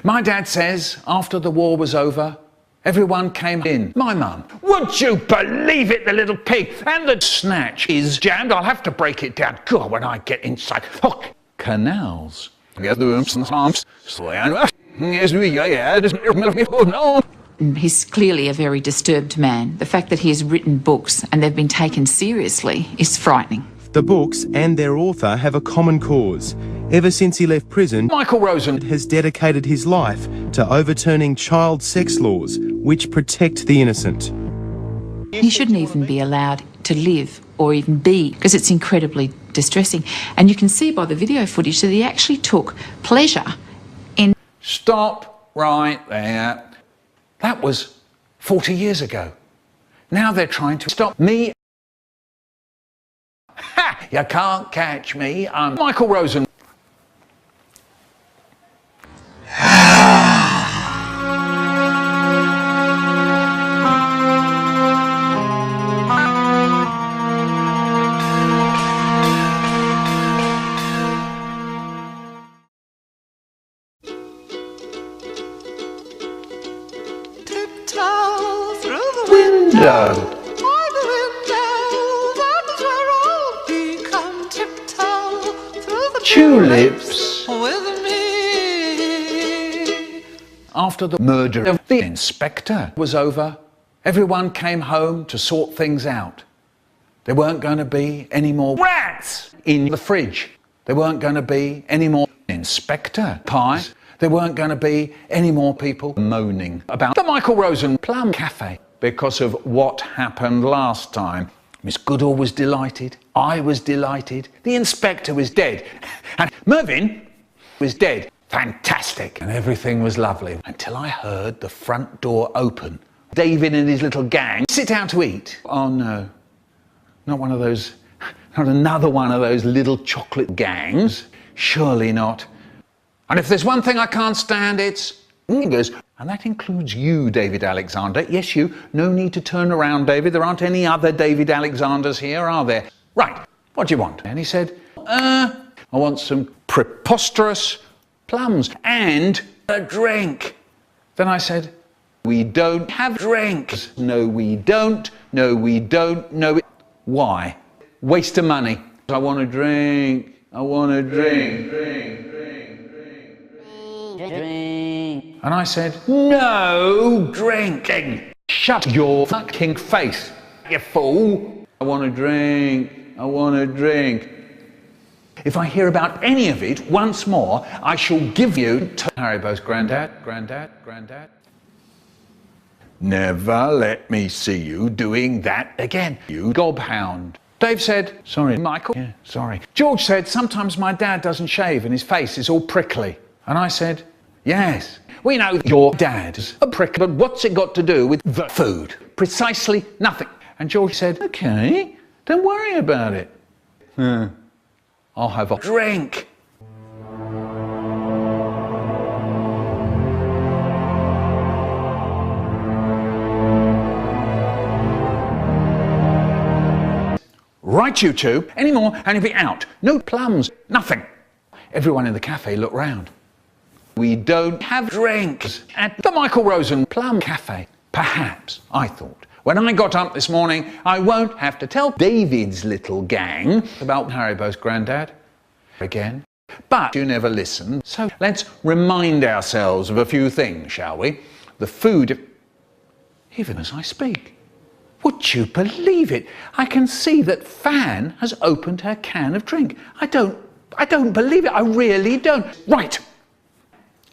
My dad says after the war was over, everyone came in. My mum, would you believe it, the little pig, and the snatch is jammed. I'll have to break it down. God, when I get inside. Oh, canals. He's clearly a very disturbed man. The fact that he has written books and they've been taken seriously is frightening. The books and their author have a common cause. Ever since he left prison, Michael Rosen has dedicated his life to overturning child sex laws which protect the innocent. He shouldn't even be allowed to live or even be, because it's incredibly distressing. And you can see by the video footage that he actually took pleasure in... Stop right there. That was 40 years ago. Now they're trying to stop me. Ha! You can't catch me. I'm Michael Rosen. Tiptoe through the window. By the window, that is where I'll be. Come tiptoe through the Tulips. with me. After the murder of the inspector was over, everyone came home to sort things out. There weren't going to be any more rats in the fridge. There weren't going to be any more inspector pies. There weren't going to be any more people moaning about the Michael Rosen Plum Café because of what happened last time. Miss Goodall was delighted. I was delighted. The inspector was dead. And Mervyn was dead. Fantastic. And everything was lovely until I heard the front door open. David and his little gang sit down to eat. Oh no, not one of those, not another one of those little chocolate gangs. Surely not. And if there's one thing I can't stand, it's niggers. And that includes you, David Alexander. Yes, you. No need to turn around, David. There aren't any other David Alexanders here, are there? Right. What do you want? And he said, I want some preposterous plums and a drink. Then I said, we don't have drinks. No, we don't. No, we don't. No. Why? Waste of money. I want a drink. I want a drink. Drink. And I said, no drinking. Shut your fucking face, you fool. I want a drink. I want a drink. If I hear about any of it once more, I shall give you to Haribo's granddad. Never let me see you doing that again, you gobhound. Dave said, sorry, Michael. Yeah, sorry. George said, sometimes my dad doesn't shave and his face is all prickly. And I said, yes, we know your dad's a prick, but what's it got to do with the food? Precisely nothing. And George said, okay, don't worry about it. I'll have a drink. Right, you two, any more and you'll be out. No plums, nothing. Everyone in the cafe looked round. We don't have drinks at the Michael Rosen Plum Café. Perhaps, I thought, when I got up this morning, I won't have to tell David's little gang about Haribo's granddad again. But you never listen, so let's remind ourselves of a few things, shall we? The food, even as I speak. Would you believe it? I can see that Fan has opened her can of drink. I don't believe it. I really don't. Right.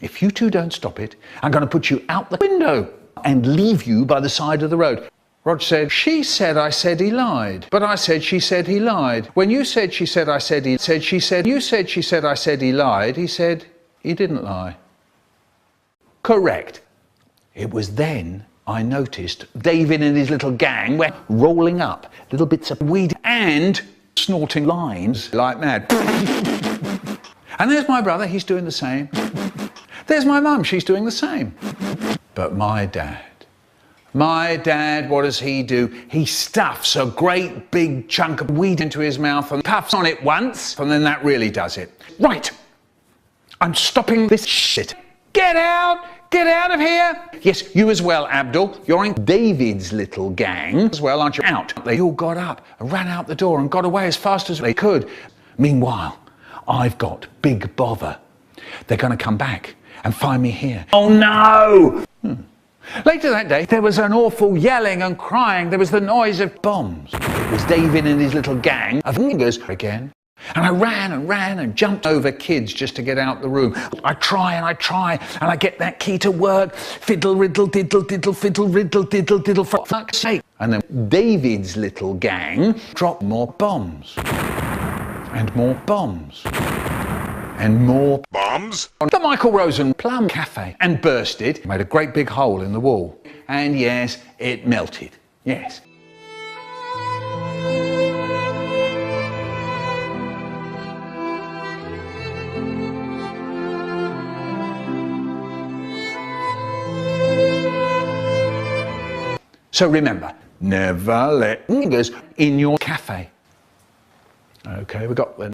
If you two don't stop it, I'm going to put you out the window and leave you by the side of the road. Rog said, she said, I said he lied. But I said, she said he lied. When you said, she said, I said he said, she said, you said, she said, I said he lied. He said, he didn't lie. Correct. It was then I noticed David and his little gang were rolling up little bits of weed and snorting lines like mad. And there's my brother, he's doing the same. There's my mum, she's doing the same. But my dad, what does he do? He stuffs a great big chunk of weed into his mouth and puffs on it once, and then that really does it. Right, I'm stopping this shit. Get out! Get out of here! Yes, you as well, Abdul. You're in David's little gang as well, aren't you? Out. They all got up and ran out the door and got away as fast as they could. Meanwhile, I've got big bother. They're going to come back and find me here. Oh no! Later that day, there was an awful yelling and crying. There was the noise of bombs. It was David and his little gang of niggers again. And I ran and jumped over kids just to get out the room. I try, and I get that key to work. Fiddle, riddle, diddle, diddle, fiddle, riddle, diddle, diddle, for fuck's sake. And then David's little gang dropped more bombs. And more bombs. And more bombs on the Michael Rosen Plum Café and bursted, made a great big hole in the wall. And yes, it melted. Yes. So remember, never let niggers in your cafe. Okay, we got the